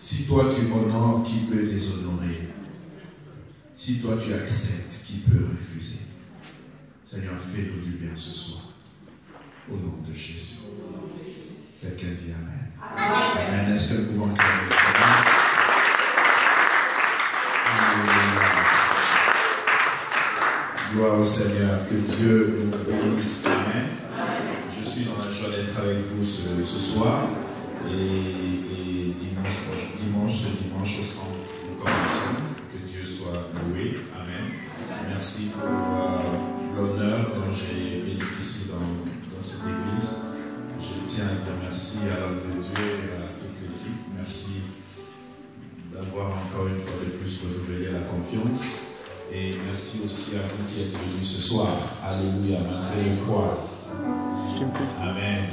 Si toi tu honores, qui peut déshonorer? Si toi tu acceptes, qui peut refuser? Seigneur, fais-nous du bien ce soir. Au nom de Jésus. Quelqu'un dit Amen. Amen. Est-ce que nous pouvons acclamer le Seigneur? Gloire au Seigneur. Que Dieu nous bénisse. Amen. Je suis dans la joie d'être avec vous ce soir. Et ce dimanche, nous commençons. Que Dieu soit loué. Amen. Merci pour l'honneur dont j'ai bénéficié dans cette église. Je tiens à dire merci à l'homme de Dieu et à toute l'équipe. Merci d'avoir encore une fois de plus renouvelé la confiance. Et merci aussi à vous qui êtes venus ce soir. Alléluia, malgré le froid. Amen.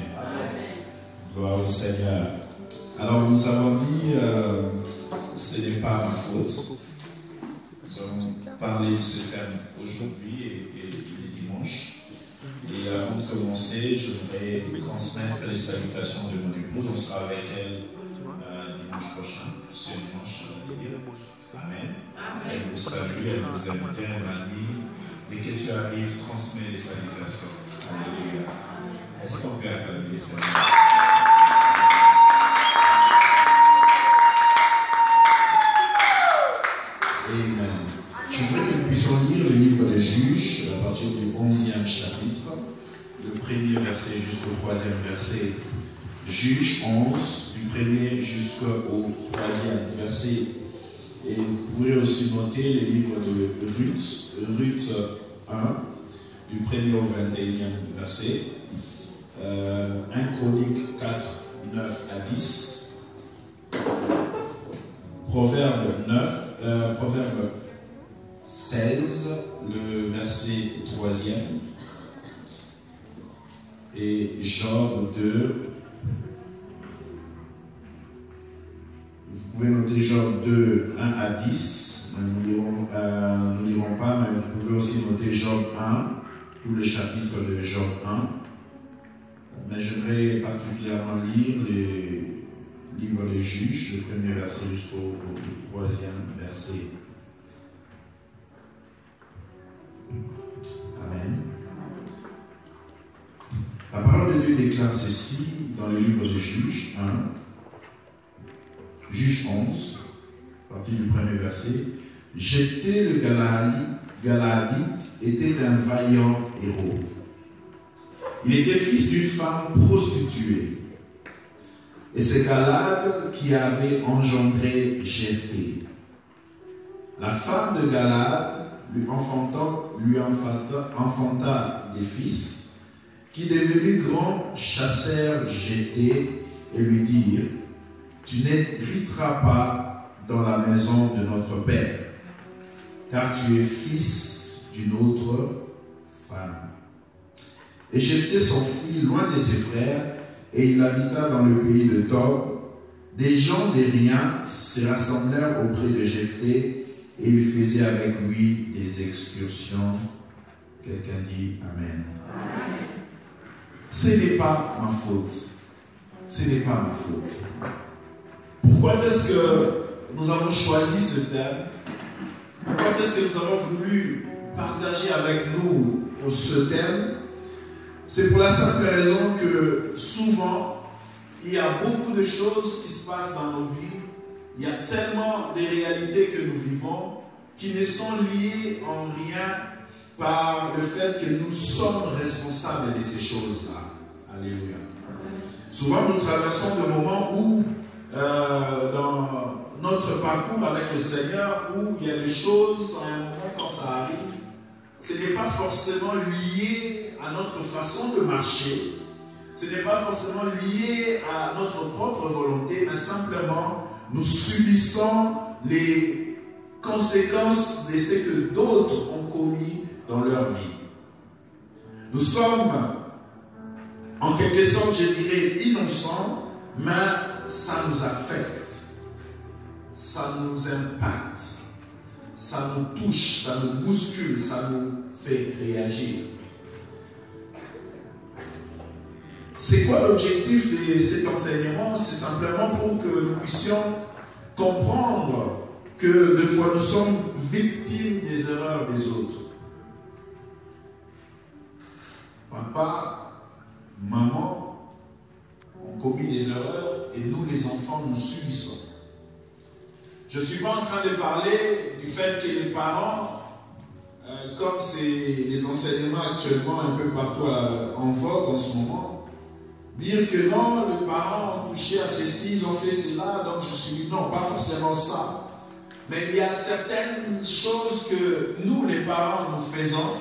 Gloire au Seigneur. Alors nous avons dit, ce n'est pas ma faute. Nous allons parler de ce thème aujourd'hui et il est dimanche. Et avant de commencer, je voudrais transmettre les salutations de mon épouse. On sera avec elle dimanche prochain, ce dimanche. Amen. Elle vous salue, elle vous aime bien. Elle m'a dit, dès que tu arrives, transmets les salutations. Alléluia. Est-ce qu'on peut acclamer les Seigneur? Amen. Je voudrais que nous puissions lire le livre des Juges à partir du 11e chapitre, le premier verset jusqu'au 3e verset. Juges 11, du premier jusqu'au 3e verset. Et vous pourrez aussi noter les livres de Ruth 1, du 1er au 21e verset, 1 Chronique 4, 9 à 10, Proverbe 16, le verset 3e, et Job 2. Vous pouvez noter Job 2, 1 à 10. Nous ne lirons pas, mais vous pouvez aussi noter Job 1, tout le chapitre de Job 1. Mais j'aimerais particulièrement lire les livres des Juges, le premier verset jusqu'au 3e verset. Amen. La parole de Dieu déclare ceci dans le livre des Juges 1. Juge 11, partie du premier verset. Jephthé le Galaadite était un vaillant héros. Il était fils d'une femme prostituée. Et c'est Galaad qui avait engendré Jephthé. La femme de Galaad lui enfanta des fils, qui devenus grands chassèrent Jephthé et lui dirent: tu n'hériteras pas dans la maison de notre père, car tu es fils d'une autre femme. Et Jephthé s'enfuit loin de ses frères, et il habita dans le pays de Tob. Des gens des riens se rassemblèrent auprès de Jephthé, et ils faisaient avec lui des excursions. Quelqu'un dit Amen. Amen. Ce n'est pas ma faute. Ce n'est pas ma faute. Pourquoi est-ce que nous avons choisi ce thème? Pourquoi est-ce que nous avons voulu partager avec nous ce thème? C'est pour la simple raison que souvent, il y a beaucoup de choses qui se passent dans nos vies. Il y a tellement de réalités que nous vivons qui ne sont liées en rien par le fait que nous sommes responsables de ces choses-là. Alléluia. Souvent, nous traversons des moments où dans notre parcours avec le Seigneur, où il y a des choses, à un moment quand ça arrive, ce n'est pas forcément lié à notre façon de marcher, ce n'est pas forcément lié à notre propre volonté, mais simplement nous subissons les conséquences de ce que d'autres ont commis dans leur vie. Nous sommes en quelque sorte, je dirais, innocents, mais ça nous affecte, ça nous impacte, ça nous touche, ça nous bouscule, ça nous fait réagir. C'est quoi l'objectif de cet enseignement? C'est simplement pour que nous puissions comprendre que des fois nous sommes victimes des erreurs des autres. Papa, maman ont commis des erreurs et nous les enfants nous subissons. Je ne suis pas en train de parler du fait que les parents, comme c'est les enseignements actuellement un peu partout en vogue en ce moment, dire que non, les parents ont touché à ceci, ils ont fait cela, donc je suis... Non, pas forcément ça. Mais il y a certaines choses que nous, les parents, nous faisons,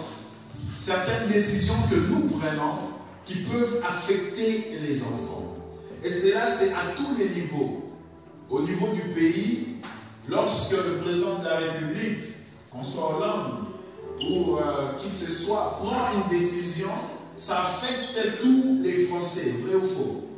certaines décisions que nous prenons, qui peuvent affecter les enfants. Et cela, c'est à tous les niveaux. Au niveau du pays, lorsque le président de la République, François Hollande, ou qui que ce soit, prend une décision, ça affecte tous les Français, vrai ou faux?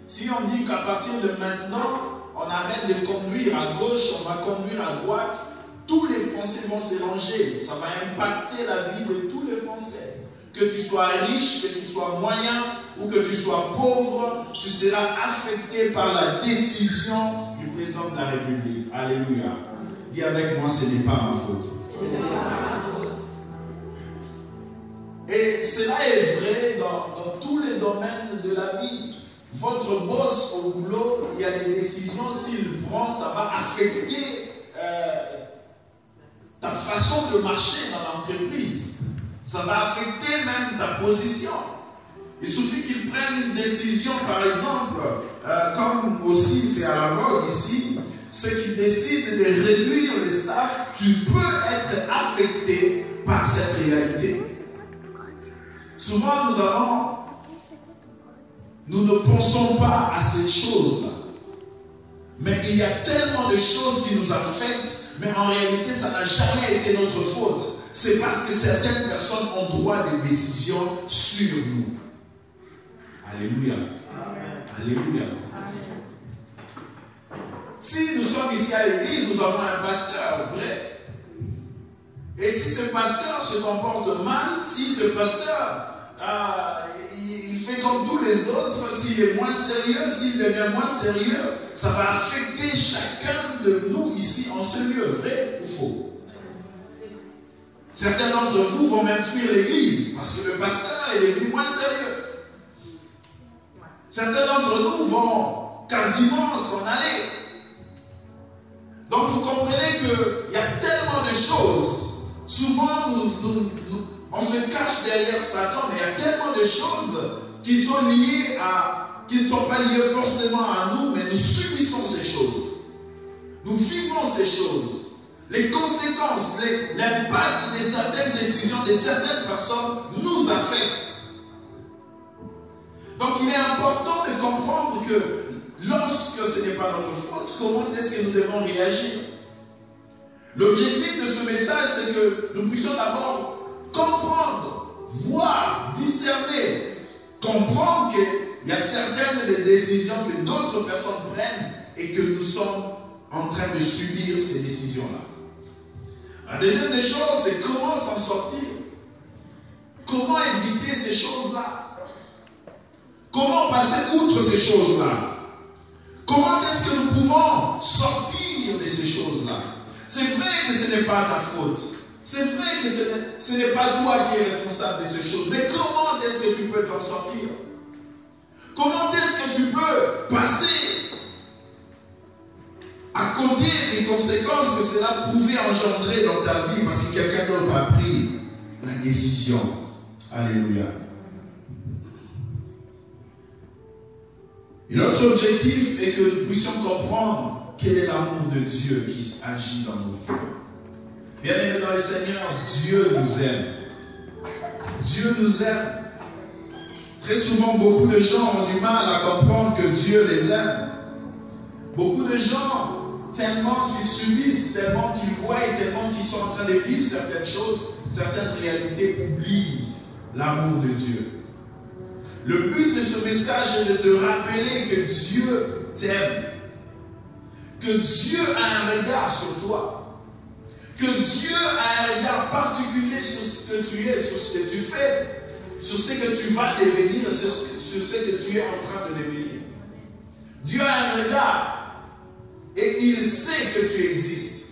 Si on dit qu'à partir de maintenant, on arrête de conduire à gauche, on va conduire à droite, tous les Français vont s'élanger. Ça va impacter la vie de tous les Français. Que tu sois riche, que tu sois moyen ou que tu sois pauvre, tu seras affecté par la décision du président de la République. Alléluia. Dis avec moi, ce n'est pas ma faute. Et cela est vrai dans tous les domaines de la vie. Votre boss au boulot, il y a des décisions, s'il prend, ça va affecter ta façon de marcher dans l'entreprise. Ça va affecter même ta position. Il suffit qu'il prenne une décision, par exemple, comme aussi c'est à la vogue ici, c'est qu'il décide de réduire le staff, tu peux être affecté par cette réalité. Souvent, nous ne pensons pas à cette chose-là. Mais il y a tellement de choses qui nous affectent, mais en réalité, ça n'a jamais été notre faute. C'est parce que certaines personnes ont droit de décision sur nous. Alléluia. Amen. Alléluia. Amen. Si nous sommes ici à l'église, nous avons un pasteur, vrai. Et si ce pasteur se comporte mal, si ce pasteur il fait comme tous les autres, s'il est moins sérieux, s'il devient moins sérieux, ça va affecter chacun de nous ici en ce lieu, vrai ou faux? Certains d'entre vous vont même fuir l'église parce que le pasteur est devenu moins sérieux. Certains d'entre nous vont quasiment s'en aller. Donc vous comprenez qu'il y a tellement de choses. Souvent on se cache derrière Satan, mais il y a tellement de choses qui sont liées qui ne sont pas liées forcément à nous, mais nous subissons ces choses. Nous vivons ces choses. Les conséquences, l'impact de certaines décisions de certaines personnes nous affectent. Donc il est important de comprendre que lorsque ce n'est pas notre faute, comment est-ce que nous devons réagir? L'objectif de ce message, c'est que nous puissions d'abord comprendre, voir, discerner, comprendre qu'il y a certaines des décisions que d'autres personnes prennent et que nous sommes en train de subir ces décisions-là. La deuxième des choses, c'est comment s'en sortir. Comment éviter ces choses-là? Comment passer outre ces choses-là? Comment est-ce que nous pouvons sortir de ces choses-là? C'est vrai que ce n'est pas ta faute. C'est vrai que ce n'est pas toi qui es responsable de ces choses. Mais comment est-ce que tu peux t'en sortir? Comment est-ce que tu peux passer à côté des conséquences que cela pouvait engendrer dans ta vie parce que quelqu'un d'autre a pris la décision? Alléluia. Et notre objectif est que nous puissions comprendre quel est l'amour de Dieu qui agit dans nos vies. Bien-aimés dans le Seigneur, Dieu nous aime. Dieu nous aime. Très souvent, beaucoup de gens ont du mal à comprendre que Dieu les aime. Beaucoup de gens, tellement qu'ils subissent, tellement qu'ils voient et tellement qu'ils sont en train de vivre certaines choses, certaines réalités, oublient l'amour de Dieu. Le but de ce message est de te rappeler que Dieu t'aime. Que Dieu a un regard sur toi. Que Dieu a un regard particulier sur ce que tu es, sur ce que tu fais, sur ce que tu vas devenir, sur ce que tu es en train de devenir. Dieu a un regard. Et et il sait que tu existes.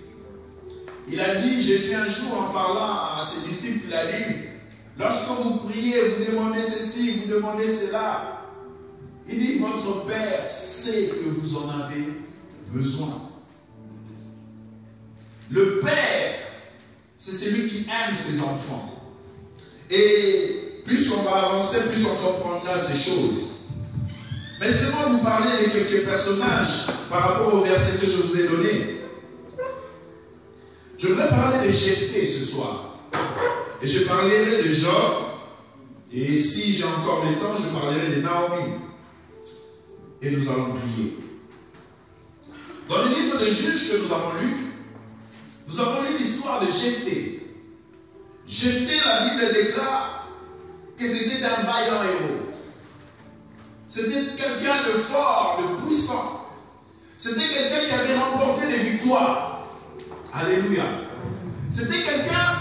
Il a dit, Jésus un jour en parlant à ses disciples, il a dit, lorsque vous priez, vous demandez ceci, vous demandez cela. Il dit, votre Père sait que vous en avez besoin. Le Père, c'est celui qui aime ses enfants. Et plus on va avancer, plus on comprendra ces choses. Mais seulement vous parler de quelques personnages par rapport au verset que je vous ai donné. Je voudrais parler de Jephthé ce soir. Et je parlerai de Job. Et si j'ai encore le temps, je parlerai de Naomi. Et nous allons prier. Dans le livre de Juges que nous avons lu l'histoire de Jephthé. Jephthé, la Bible déclare que c'était un vaillant héros. C'était quelqu'un de fort, de puissant. C'était quelqu'un qui avait remporté des victoires. Alléluia. C'était quelqu'un,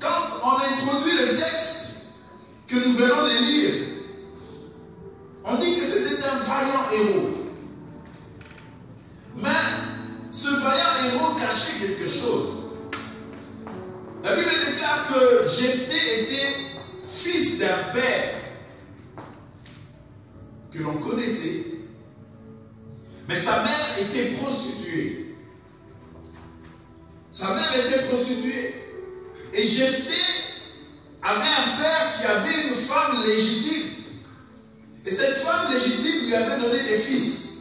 quand on a introduit le texte que nous venons de lire, on dit que c'était un vaillant héros. Mais ce vaillant héros cachait quelque chose. La Bible déclare que Jephthé était fils d'un père que l'on connaissait, mais sa mère était prostituée. Sa mère était prostituée. Et Jephthé avait un père qui avait une femme légitime. Et cette femme légitime lui avait donné des fils.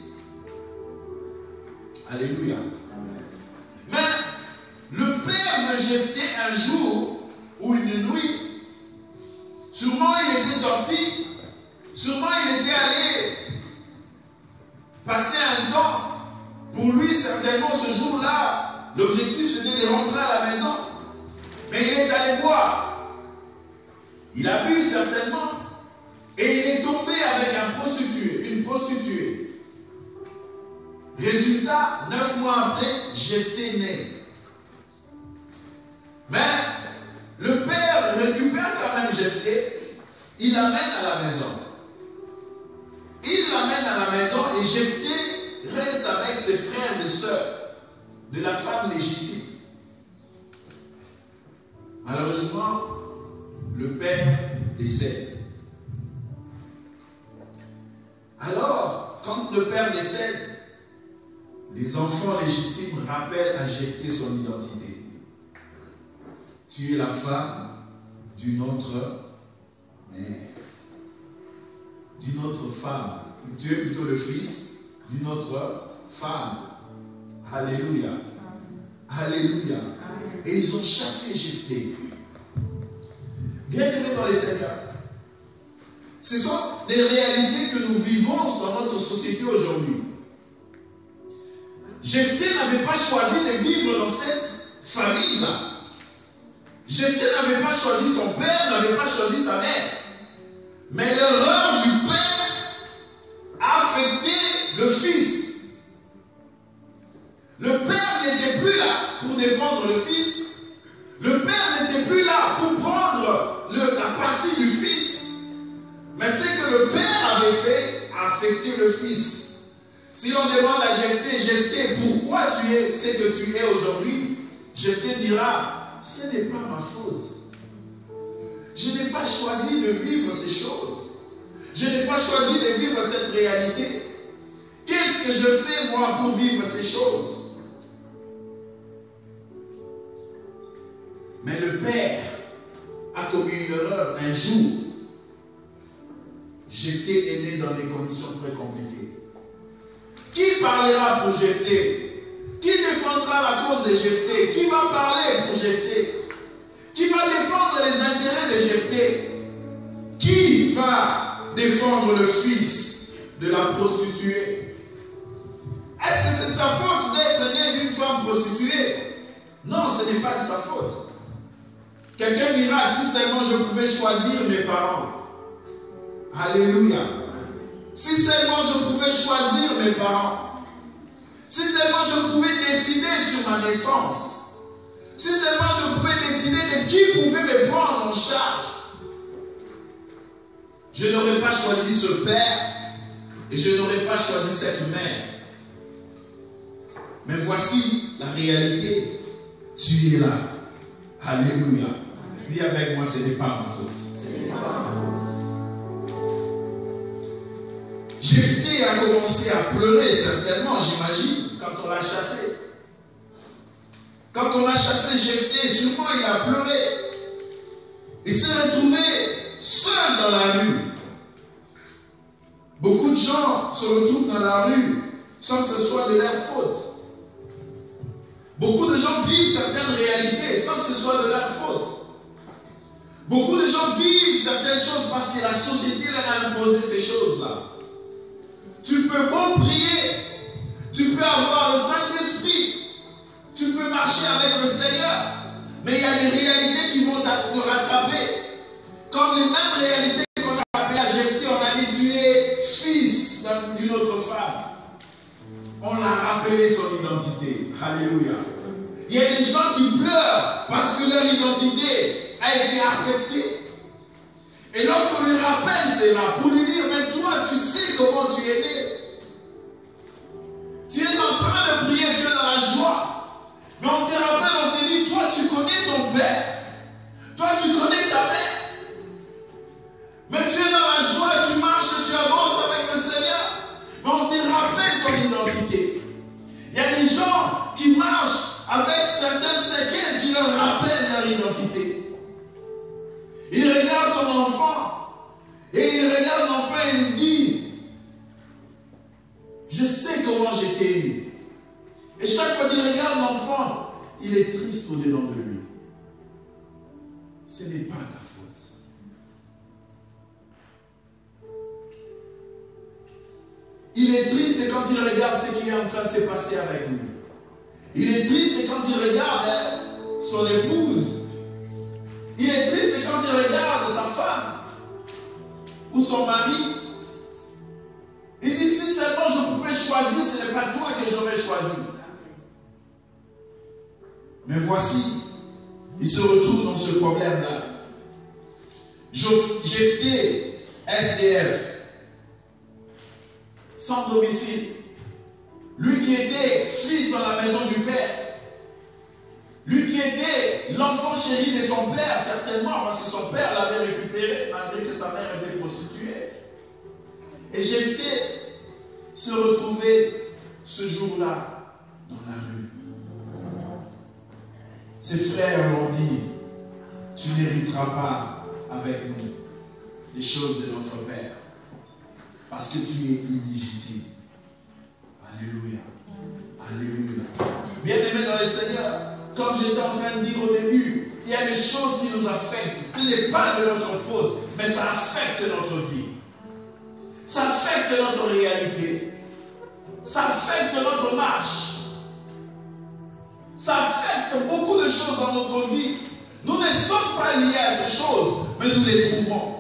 Alléluia. Mais le père de Jephthé, un jour ou une nuit, sûrement il était sorti, sûrement il était allé passer un temps. Pour lui, certainement, ce jour-là, l'objectif c'était de rentrer à la maison. Mais il est allé boire. Il a bu certainement. Et il est tombé avec une prostituée. Résultat, 9 mois après, Jephthé naît. Mais le père récupère quand même Jephthé. Il l'amène à la maison. Il l'amène à la maison et Jephthé reste avec ses frères et sœurs de la femme légitime. Malheureusement, le père décède. Alors, quand le père décède, les enfants légitimes rappellent à Jephthé son identité. Tu es la femme d'une autre mère, d'une autre femme. Tu es plutôt le fils d'une autre femme. Alléluia. Alléluia. Et ils ont chassé Jephthé. Bien-aimés dans les Seigneurs, ce sont des réalités que nous vivons dans notre société aujourd'hui. Jephthé n'avait pas choisi de vivre dans cette famille-là. Jephthé n'avait pas choisi son père, n'avait pas choisi sa mère. Mais l'erreur du père a affecté le fils. Le père n'était plus là pour défendre le fils. Le père n'était plus là pour prendre la partie du fils. Mais ce que le père avait fait a affecté le fils. Si l'on demande à Jephthé, pourquoi tu es ce que tu es aujourd'hui? Jephthé dira, ce n'est pas ma faute. Je n'ai pas choisi de vivre ces choses. Je n'ai pas choisi de vivre cette réalité. Qu'est-ce que je fais moi pour vivre ces choses? Mais le père a commis une erreur un jour. Jephthé est né dans des conditions très compliquées. Qui parlera pour Jephthé? Qui défendra la cause de Jephthé? Qui va parler pour Jephthé? Qui va défendre les intérêts de Jephthé? Qui va défendre le fils de la prostituée? Est-ce que c'est de sa faute d'être né d'une femme prostituée? Non, ce n'est pas de sa faute. Quelqu'un dira, si seulement je pouvais choisir mes parents. Alléluia. Si seulement je pouvais choisir mes parents. Si seulement je pouvais décider sur ma naissance. Si seulement je pouvais décider de qui pouvait me prendre en charge. Je n'aurais pas choisi ce père et je n'aurais pas choisi cette mère. Mais voici la réalité. Tu es là. Alléluia. Dis avec moi, ce n'est pas ma faute. Jephthé a commencé à pleurer, certainement, j'imagine, quand on l'a chassé. Quand on a chassé Jephthé, sûrement il a pleuré. Il s'est retrouvé seul dans la rue. Beaucoup de gens se retrouvent dans la rue sans que ce soit de leur faute. Beaucoup de gens vivent certaines réalités sans que ce soit de leur faute. Beaucoup de gens vivent certaines choses parce que la société leur a imposé ces choses-là. Tu peux beau prier, tu peux avoir le Saint-Esprit, tu peux marcher avec le Seigneur, mais il y a des réalités qui vont te rattraper. Comme les mêmes réalités qu'on a rappelées à Jephthé, on a dit tu es fils d'une autre femme. On l'a rappelé son identité. Alléluia. Il y a des gens qui pleurent parce que leur identité a été affectée. Et lorsqu'on lui rappelle cela, pour lui dire, mais toi, tu sais comment tu es né. Tu es en train de prier, tu es dans la joie. Mais on te rappelle, on te dit, toi, tu connais ton père. Toi, tu connais ta mère. Mais tu es dans la joie, tu marches, tu avances avec le Seigneur. Mais on te rappelle ton identité. Il y a des gens qui marchent avec certains séquelles qui leur rappellent leur identité. Il regarde son enfant et il regarde l'enfant et il dit, je sais comment j'étais eu. Et chaque fois qu'il regarde l'enfant, il est triste au-dedans de lui. Ce n'est pas ta faute. Il est triste quand il regarde ce qui est en train de se passer avec lui. Il est triste quand il regarde son épouse. Il est triste quand il regarde sa femme ou son mari. Il dit, si seulement je pouvais choisir, ce n'est pas toi que j'aurais choisi. Mais voici, il se retrouve dans ce problème-là. Jephthé, SDF, sans domicile. Lui qui était fils dans la maison du père. Lui qui était l'enfant chéri de son père, certainement, parce que son père l'avait récupéré, malgré que sa mère était prostituée. Et Jephthé se retrouvait ce jour-là dans la rue. Ses frères l'ont dit, tu n'hériteras pas avec nous les choses de notre père, parce que tu es illégitime. Alléluia. Alléluia. Bien-aimés dans le Seigneur, comme j'étais en train de dire au début, il y a des choses qui nous affectent. Ce n'est pas de notre faute, mais ça affecte notre vie. Ça affecte notre réalité. Ça affecte notre marche. Ça affecte beaucoup de choses dans notre vie. Nous ne sommes pas liés à ces choses, mais nous les trouvons.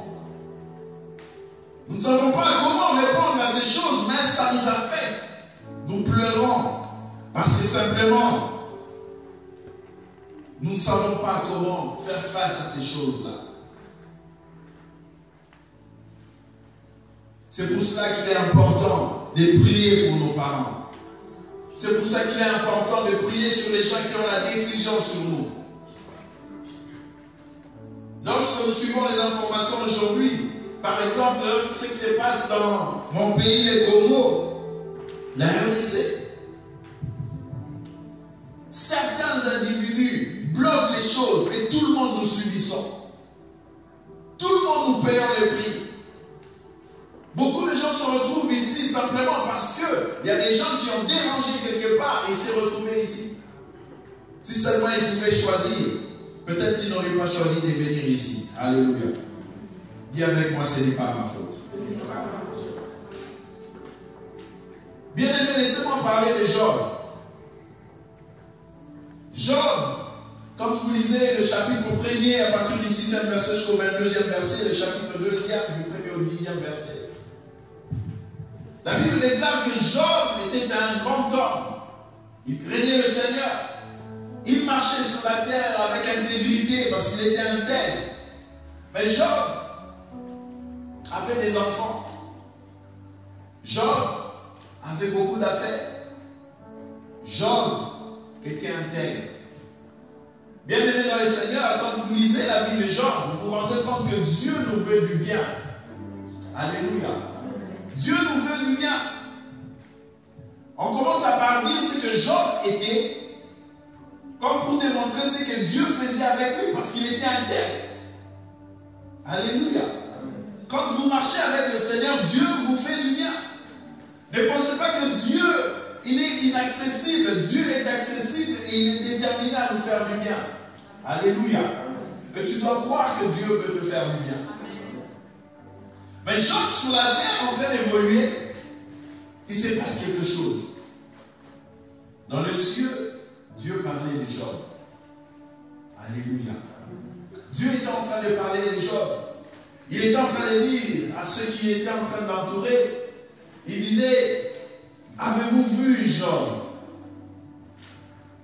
Nous ne savons pas comment répondre à ces choses, mais ça nous affecte. Nous pleurons parce que simplement, nous ne savons pas comment faire face à ces choses-là. C'est pour cela qu'il est important de prier pour nos parents. C'est pour ça qu'il est important de prier sur les gens qui ont la décision sur nous. Lorsque nous suivons les informations aujourd'hui, par exemple, lorsque ce qui se passe dans mon pays, les Congo, la RDC, certains individus bloquent les choses et tout le monde nous subissons. Tout le monde nous payons le prix. Beaucoup de gens se retrouvent ici simplement parce qu'il y a des gens qui ont dérangé quelque part et s'est retrouvés ici. Si seulement ils pouvaient choisir, peut-être qu'ils n'auraient pas choisi de venir ici. Alléluia. Dis avec moi, ce n'est pas ma faute. Bien-aimé, laissez-moi parler de Job. Job, quand vous lisez le chapitre 1er à partir du 6e verset jusqu'au 22e verset, le chapitre 2e du 1er au 10e verset, la Bible déclare que Job était un grand homme. Il craignait le Seigneur. Il marchait sur la terre avec intégrité parce qu'il était intègre. Mais Job avait des enfants. Job avait beaucoup d'affaires. Job était intègre. Bien aimé dans le Seigneur, quand vous lisez la vie de Job, vous vous rendez compte que Dieu nous veut du bien. Alléluia. Dieu nous veut du bien. On commence par dire ce que Job était, comme pour démontrer ce que Dieu faisait avec lui, parce qu'il était intègre. Alléluia. Quand vous marchez avec le Seigneur, Dieu vous fait du bien. Ne pensez pas que Dieu, il est inaccessible. Dieu est accessible et il est déterminé à nous faire du bien. Alléluia. Et tu dois croire que Dieu veut te faire du bien. Mais Job, sur la terre, en train d'évoluer, il se passe quelque chose. Dans le ciel, Dieu parlait de Job. Alléluia. Dieu était en train de parler de Job. Il était en train de dire à ceux qui étaient en train d'entourer, il disait, avez-vous vu Job?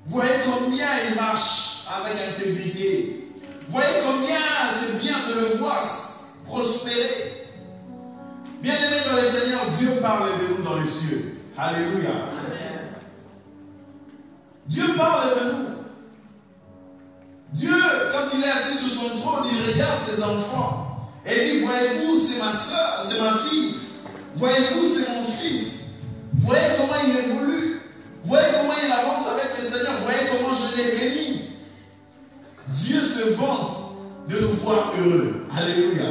Voyez combien il marche avec intégrité. Voyez combien c'est bien de le voir prospérer. Bien-aimés dans le Seigneur, Dieu parle de nous dans les cieux. Alléluia. Amen. Dieu parle de nous. Dieu, quand il est assis sur son trône, il regarde ses enfants et dit, voyez-vous, c'est ma soeur, c'est ma fille. Voyez-vous, c'est mon fils. Voyez comment il évolue. Voyez comment il avance avec le Seigneur. Voyez comment je l'ai béni. Dieu se vante de nous voir heureux. Alléluia.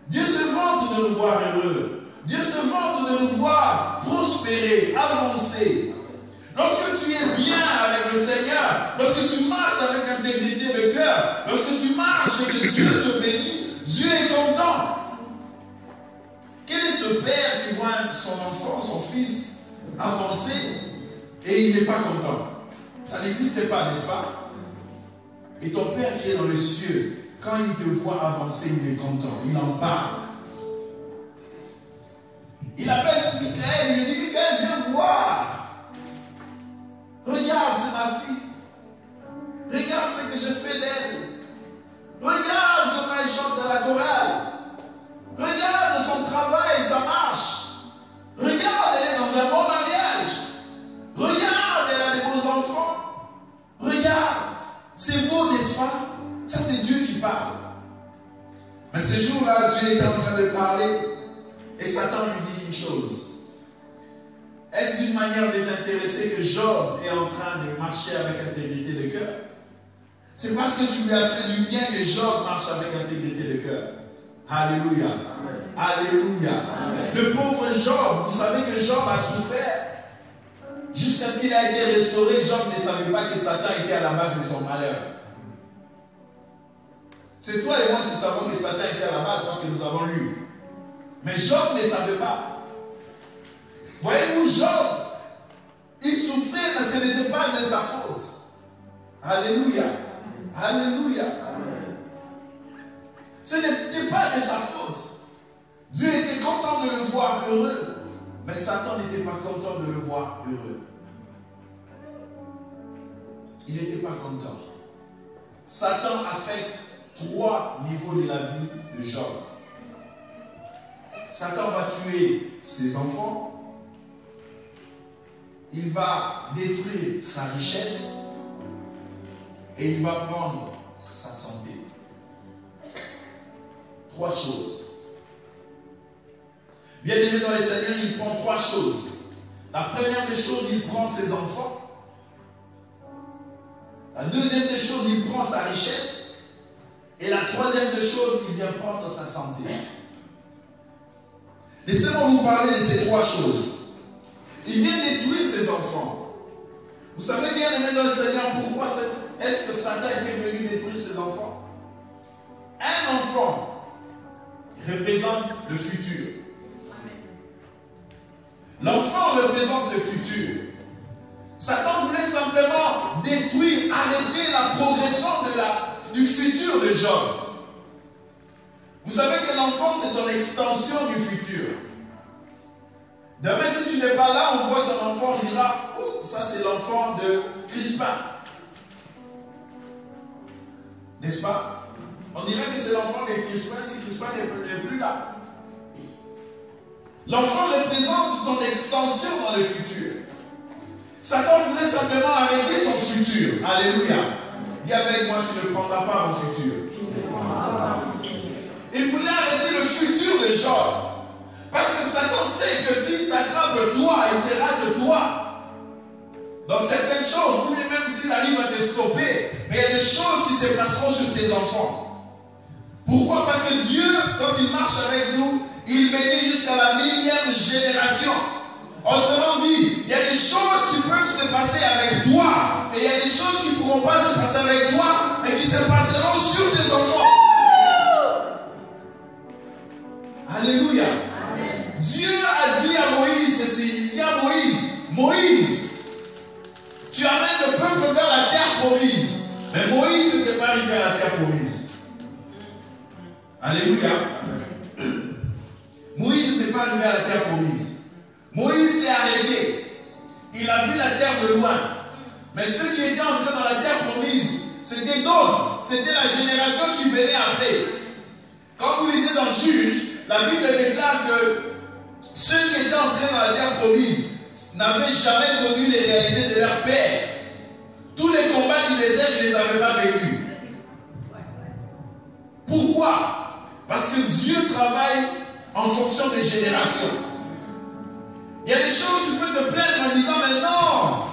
Dieu se vante de nous voir heureux. Dieu se vante de nous voir prospérer, avancer. Lorsque tu es bien avec le Seigneur, lorsque tu marches avec intégrité de cœur, lorsque tu marches et que Dieu te bénit, Dieu est content. Quel est ce père qui voit son enfant, son fils, avancer et il n'est pas content? Ça n'existe pas, n'est-ce pas? Et ton père qui est dans les cieux, quand il te voit avancer, il est content, il en parle. Il appelle Michael, il lui dit, Michael, viens voir. Regarde, c'est ma fille. Regarde ce que je fais d'elle. Regarde comment elle chante dans la chorale. Regarde son travail, sa marche. Regarde, elle est dans un bon mariage. Regarde, elle a des beaux enfants. Regarde, c'est beau, n'est-ce pas? Ça, c'est Dieu qui parle. Mais ce jour-là, Dieu était en train de parler et Satan lui dit une chose. Est-ce d'une manière désintéressée que Job est en train de marcher avec intégrité de cœur? C'est parce que tu lui as fait du bien que Job marche avec intégrité de cœur. Alléluia. Amen. Alléluia. Amen. Le pauvre Job, vous savez que Job a souffert. Jusqu'à ce qu'il a été restauré, Job ne savait pas que Satan était à la base de son malheur. C'est toi et moi qui savons que Satan était à la base parce que nous avons lu. Mais Job ne savait pas. Voyez-vous, Job, il souffrait, mais ce n'était pas de sa faute. Alléluia. Alléluia. Ce n'était pas de sa faute. Dieu était content de le voir heureux, mais Satan n'était pas content de le voir heureux. Il n'était pas content. Satan affecte 3 niveaux de la vie de Job. Satan va tuer ses enfants. Il va détruire sa richesse et il va prendre sa santé. 3 choses. Bien aimé dans les Seigneurs, il prend 3 choses. La première des choses, il prend ses enfants. La deuxième des choses, il prend sa richesse. Et la troisième des choses, il vient prendre sa santé. Laissez-moi vous parler de ces 3 choses. Il vient détruire ses enfants. Vous savez bien, aimé dans le Seigneur, pourquoi est-ce que Satan était venu détruire ses enfants? Un enfant représente le futur. L'enfant représente le futur. Satan voulait simplement détruire, arrêter la progression du futur de Job. Vous savez qu'un enfant, c'est une extension du futur. Demain, si tu n'es pas là, on voit ton enfant, on dira, oh, ça c'est l'enfant de Crispin. N'est-ce pas? On dirait que c'est l'enfant de Crispin si Crispin n'est plus là. L'enfant représente ton extension dans le futur. Satan voulait simplement arrêter son futur. Alléluia. Dis avec moi, tu ne prendras pas mon futur. Il voulait arrêter le futur de Job. Parce que Satan sait que s'il t'attrape toi, il te rate toi. Dans certaines choses, ou même s'il arrive à te stopper, mais il y a des choses qui se passeront sur tes enfants. Pourquoi? Parce que Dieu, quand il marche avec nous, il bénit jusqu'à la 1000e génération. Autrement dit, il y a des choses qui peuvent se passer avec toi, et il y a des choses qui ne pourront pas se passer avec toi, mais qui se passeront sur tes enfants. Alléluia. Amen. Dieu a dit à Moïse ceci. Il dit à Moïse, Moïse, tu amènes le peuple vers la terre promise. Mais Moïse n'était pas arrivé à la terre promise. Alléluia. Moïse n'était pas arrivé à la terre promise. Moïse s'est arrêté. Il a vu la terre de loin. Mais ceux qui étaient entrés dans la terre promise, c'était d'autres. C'était la génération qui venait après. Quand vous lisez dans Juges, la Bible déclare que ceux qui étaient entrés dans la terre promise n'avaient jamais connu les réalités de leur père. Tous les combats du désert, ils ne les avaient pas vécus. Pourquoi? Parce que Dieu travaille en fonction des générations. Il y a des choses, tu peux te plaindre en disant, mais non,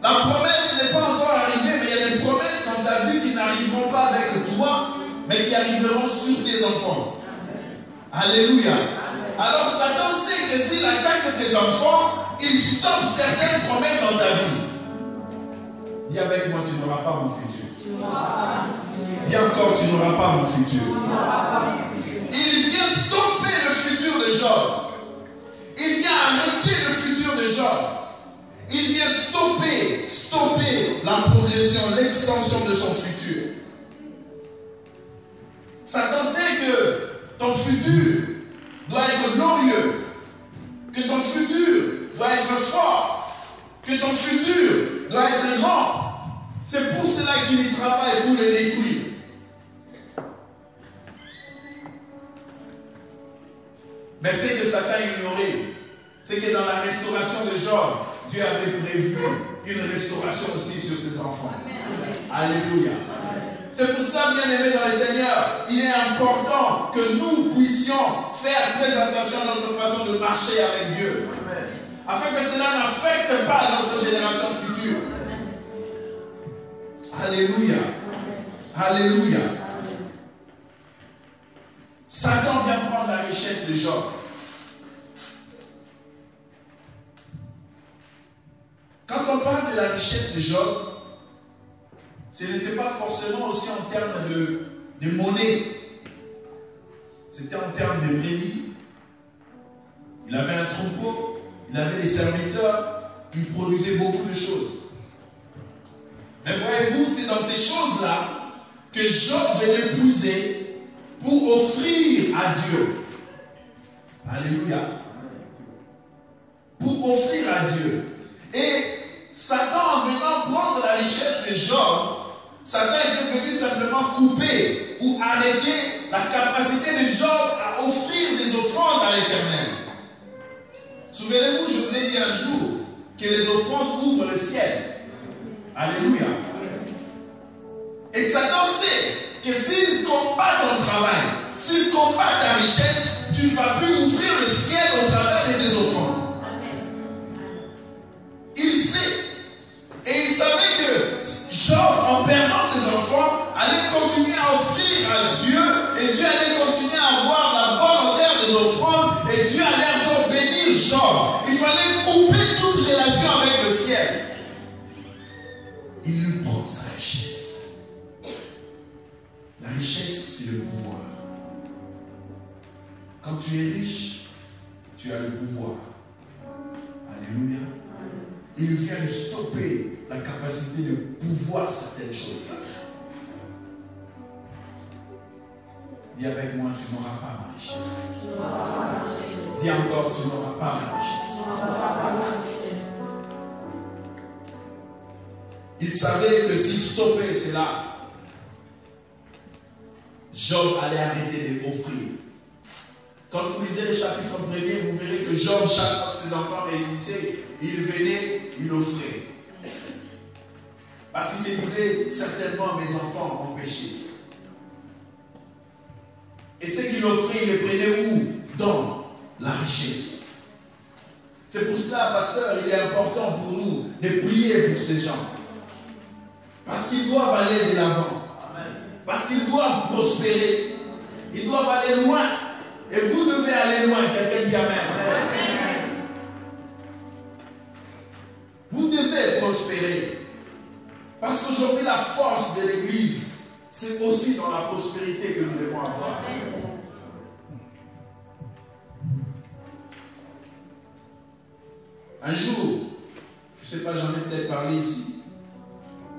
la promesse n'est pas encore arrivée, mais il y a des promesses dans ta vie qui n'arriveront pas avec toi, mais qui arriveront sur tes enfants. Alléluia. Alors Satan sait que s'il attaque tes enfants, il stoppe certaines promesses dans ta vie. Dis avec moi, tu n'auras pas mon futur. Dis encore, tu n'auras pas mon futur. Il vient stopper le futur de Job. Il vient arrêter le futur de Job. Il vient stopper la progression, l'extension de son futur. Satan sait que ton futur doit être glorieux, que ton futur doit être fort, que ton futur doit être grand. C'est pour cela qu'il y travaille pour le détruire. Mais ce que Satan ignorait, c'est que dans la restauration de Job, Dieu avait prévu une restauration aussi sur ses enfants. Alléluia. C'est pour cela, bien aimé dans le Seigneur, il est important que nous puissions faire très attention à notre façon de marcher avec Dieu. Afin que cela n'affecte pas notre génération future. Alléluia. Alléluia. Satan vient prendre la richesse de Job. Quand on parle de la richesse de Job, ce n'était pas forcément aussi en termes de monnaie. C'était en termes de brebis. Il avait un troupeau, il avait des serviteurs, il produisait beaucoup de choses. Mais voyez-vous, c'est dans ces choses-là que Job venait puiser pour offrir à Dieu. Alléluia. Pour offrir à Dieu. Et Satan, en venant prendre la richesse de Job, Satan était venu simplement couper ou arrêter la capacité de Job à offrir des offrandes à l'Éternel. Souvenez-vous, je vous ai dit un jour que les offrandes ouvrent le ciel. Alléluia. Et Satan sait que s'il combat ton travail, s'il combat ta richesse, tu ne vas plus ouvrir le ciel au travers de tes offrandes. Il sait. Et il savait que Job, en perdant ses enfants, allait continuer à offrir à Dieu, et Dieu allait continuer à avoir la bonne odeur des offrandes, et Dieu allait encore bénir Job. Il fallait couper toute relation avec le ciel. Il lui prend sa richesse. La richesse, c'est le pouvoir. Quand tu es riche, tu as le pouvoir. Alléluia. Il vient de stopper la capacité de pouvoir certaines choses. Dis avec moi, tu n'auras pas ma richesse. Dis encore, tu n'auras pas ma richesse. Il savait que s'il stoppait cela, Job allait arrêter d'offrir. Quand vous lisez le chapitre 1er, vous verrez que Job, chaque fois que ses enfants réunissaient, il venait il offrait. Parce qu'il se disait, certainement mes enfants ont péché. Et ce qu'il offrait, il les prenait où? Dans la richesse. C'est pour cela, pasteur, il est important pour nous de prier pour ces gens. Parce qu'ils doivent aller de l'avant. Parce qu'ils doivent prospérer. Ils doivent aller loin. Et vous devez aller loin. Quelqu'un dit Amen. Vous devez prospérer. Parce qu'aujourd'hui, la force de l'Église, c'est aussi dans la prospérité que nous devons avoir. Un jour, je ne sais pas, j'en ai peut-être parlé ici.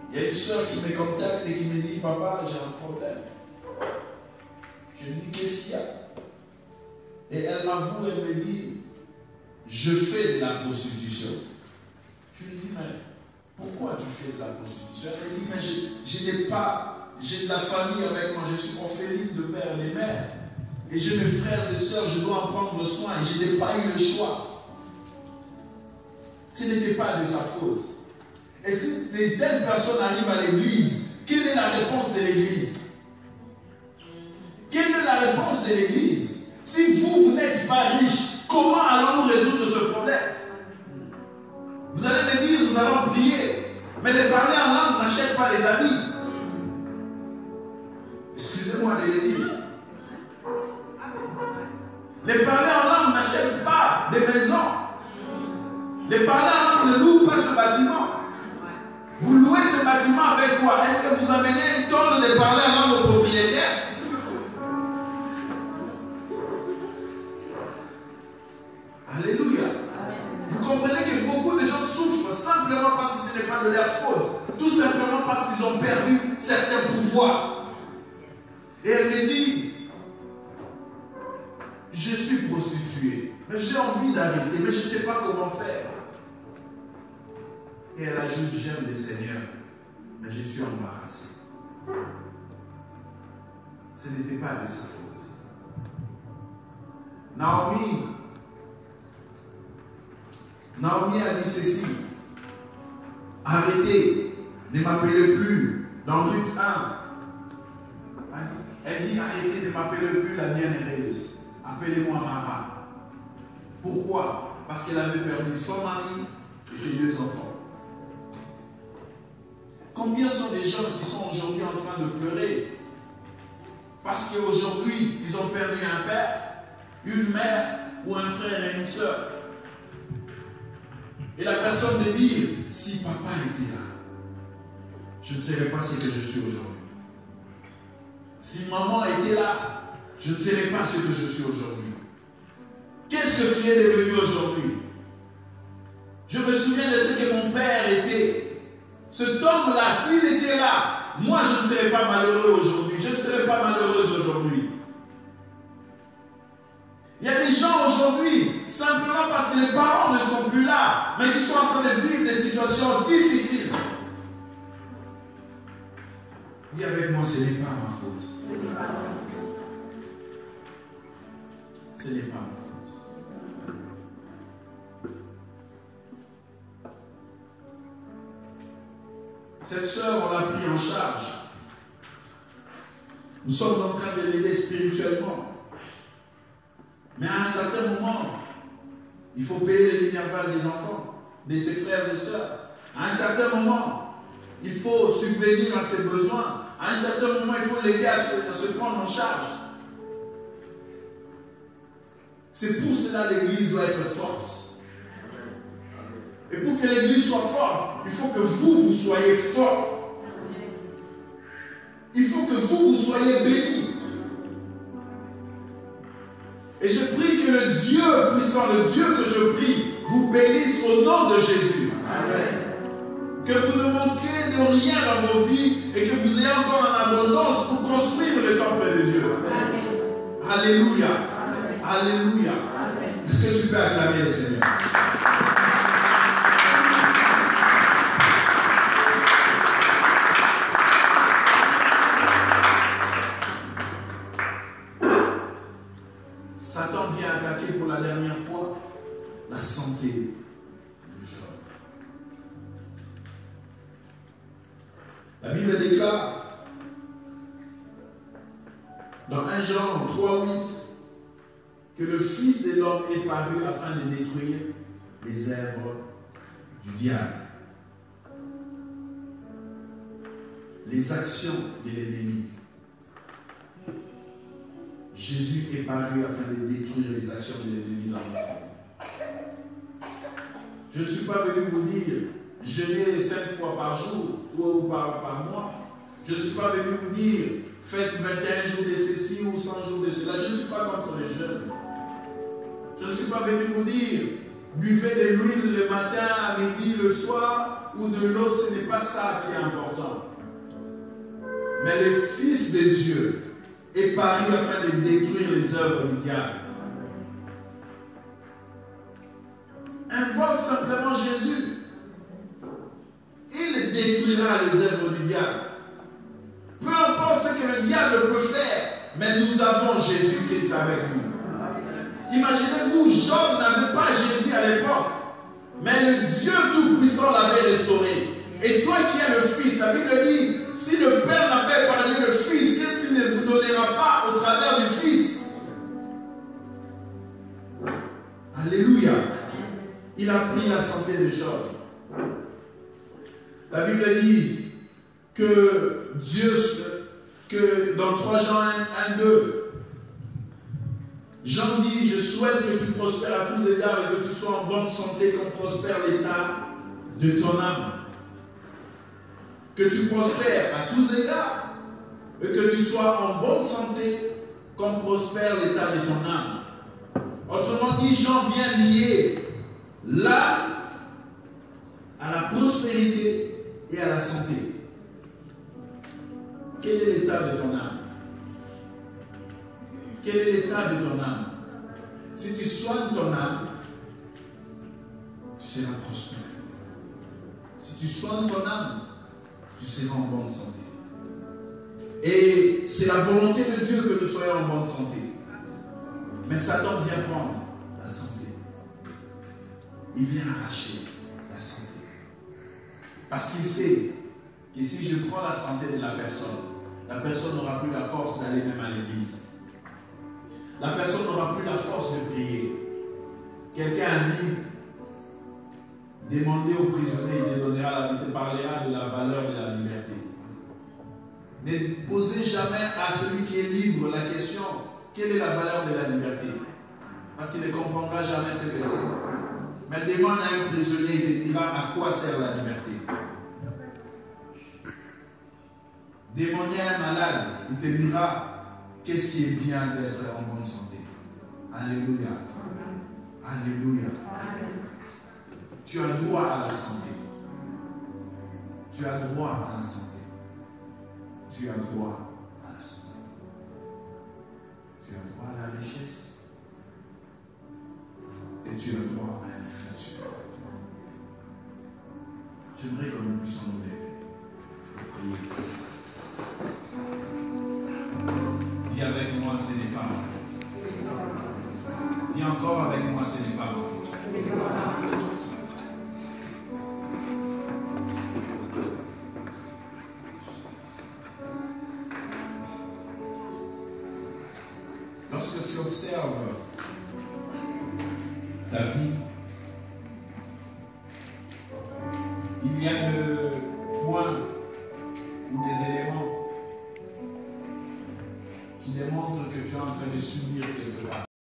Il y a une soeur qui me contacte et qui me dit, papa, j'ai un problème. Je lui dis, qu'est-ce qu'il y a? Et elle m'avoue, elle me dit, je fais de la prostitution. Je lui dis, mais pourquoi tu fais de la prostitution? Elle me dit, mais j'ai de la famille avec moi, je suis orpheline de père et de mère. Et j'ai mes frères et sœurs, je dois en prendre soin et je n'ai pas eu le choix. Ce n'était pas de sa faute. Et si de telles personnes arrivent à l'église, quelle est la réponse de l'église? Quelle est la réponse de l'église? Si vous n'êtes pas riche, comment allons-nous résoudre ce problème? Vous allez me dire, nous allons prier. Mais les parler en langue n'achètent pas les amis. Excusez-moi de le dire. Les parler en langue n'achètent pas des maisons. Les parler en langue ne louent pas ce bâtiment. Vous louez ce bâtiment avec quoi? Est-ce que vous amenez une tonne de parler en langue au propriétaire? Alléluia. Vous comprenez que beaucoup de gens souffrent simplement parce que ce n'est pas de leur faute. Tout simplement parce qu'ils ont perdu certains pouvoirs. Et elle me dit, je suis prostituée, mais j'ai envie d'arrêter, mais je ne sais pas comment faire. Et elle ajoute, j'aime le Seigneur, mais je suis embarrassée. Ce n'était pas de sa faute. Naomi a dit ceci, arrêtez, ne m'appelez plus. Dans Ruth 1, elle dit, arrêtez, ne m'appelez plus la bienheureuse. Appelez-moi Mara. Pourquoi? Parce qu'elle avait perdu son mari et ses 2 enfants. Combien sont des gens qui sont aujourd'hui en train de pleurer parce qu'aujourd'hui, ils ont perdu un père, une mère ou un frère et une soeur. Et la personne de dire, si papa était là, je ne serais pas ce que je suis aujourd'hui. Si maman était là, je ne serais pas ce que je suis aujourd'hui. Qu'est-ce que tu es devenu aujourd'hui? Je me souviens de ce que mon père était. Cet homme-là, s'il était là, moi je ne serais pas malheureux aujourd'hui. Je ne serais pas malheureuse aujourd'hui. Il y a des gens aujourd'hui, simplement parce que les parents ne sont plus là, mais qui sont en train de vivre des situations difficiles. Dis avec moi, ce n'est pas ma faute. Ce n'est pas ma faute. Cette sœur, on l'a pris en charge. Nous sommes en train de l'aider spirituellement. Mais à un certain moment, il faut payer les minervales des enfants, de ses frères et sœurs. À un certain moment, il faut subvenir à ses besoins. À un certain moment, il faut l'aider à se prendre en charge. C'est pour cela que l'Église doit être forte. Et pour que l'Église soit forte, il faut que vous soyez fort. Il faut que vous soyez bénis. Et je prie que le Dieu puissant, le Dieu que je prie, vous bénisse au nom de Jésus. Amen. Que vous ne manquez de rien dans vos vies et que vous ayez encore en abondance pour construire le temple de Dieu. Amen. Alléluia. Amen. Alléluia. Est-ce que tu peux acclamer le Seigneur? Satan vient attaquer pour la dernière fois la santé de Job. Dans 1 Jean 3,8, que le Fils de l'homme est paru afin de détruire les œuvres du diable. Les actions de l'ennemi. Jésus est paru afin de détruire les actions de l'ennemi dans notre vie. Je ne suis pas venu vous dire jeûnez 5 fois par jour ou par mois. Je ne suis pas venu vous dire faites 21 jours de ceci ou 100 jours de cela. Je ne suis pas contre les jeûnes. Je ne suis pas venu vous dire buvez de l'huile le matin, à midi, le soir ou de l'eau. Ce n'est pas ça qui est important. Mais le Fils de Dieu est paru afin de détruire les œuvres du diable. Invoque simplement Jésus. Il détruira les œuvres du diable. Peu importe ce que le diable peut faire, mais nous avons Jésus-Christ avec nous. Imaginez-vous, Job n'avait pas Jésus à l'époque, mais le Dieu Tout-Puissant l'avait restauré. Et toi qui es le Fils, la Bible dit, si le Père n'a pas épargné le Fils, qu'est-ce qu'il ne vous donnera pas au travers du Fils? Alléluia. Il a pris la santé de Job. La Bible dit que Dieu, que dans 3 Jean 1, 2, Jean dit, je souhaite que tu prospères à tous égards et que tu sois en bonne santé, qu'on prospère l'état de ton âme. Que tu prospères à tous égards et que tu sois en bonne santé, qu'on prospère l'état de ton âme. Autrement dit, Jean vient lier l'âme à la prospérité et à la santé. Quel est l'état de ton âme? Quel est l'état de ton âme? Si tu soignes ton âme, tu seras prospère. Si tu soignes ton âme, tu seras en bonne santé. Et c'est la volonté de Dieu que nous soyons en bonne santé. Mais Satan vient prendre la santé. Il vient arracher la santé. Parce qu'il sait que si je prends la santé de la personne n'aura plus la force d'aller même à l'église. La personne n'aura plus la force de prier. Quelqu'un a dit, demandez aux prisonniers, il te donnera la vie, te parlera de la valeur de la liberté. Ne posez jamais à celui qui est libre la question, quelle est la valeur de la liberté? Parce qu'il ne comprendra jamais ce que c'est. Mais demande à un prisonnier, il te dira à quoi sert la liberté. Demandez à un malade, il te dira qu'est-ce qui est bien d'être en bonne santé. Alléluia. Alléluia. Tu as droit à la santé. Tu as droit à la santé. Tu as droit à la santé. Tu as droit à la richesse. Et tu as droit à un futur. J'aimerais que nous puissions nous lever pour prier. Dis avec moi, ce n'est pas ma faute. Dis encore avec moi, ce n'est pas ma faute. Lorsque tu observes ta vie, il y a des points ou des éléments qui démontrent que tu es en train de subir quelque part.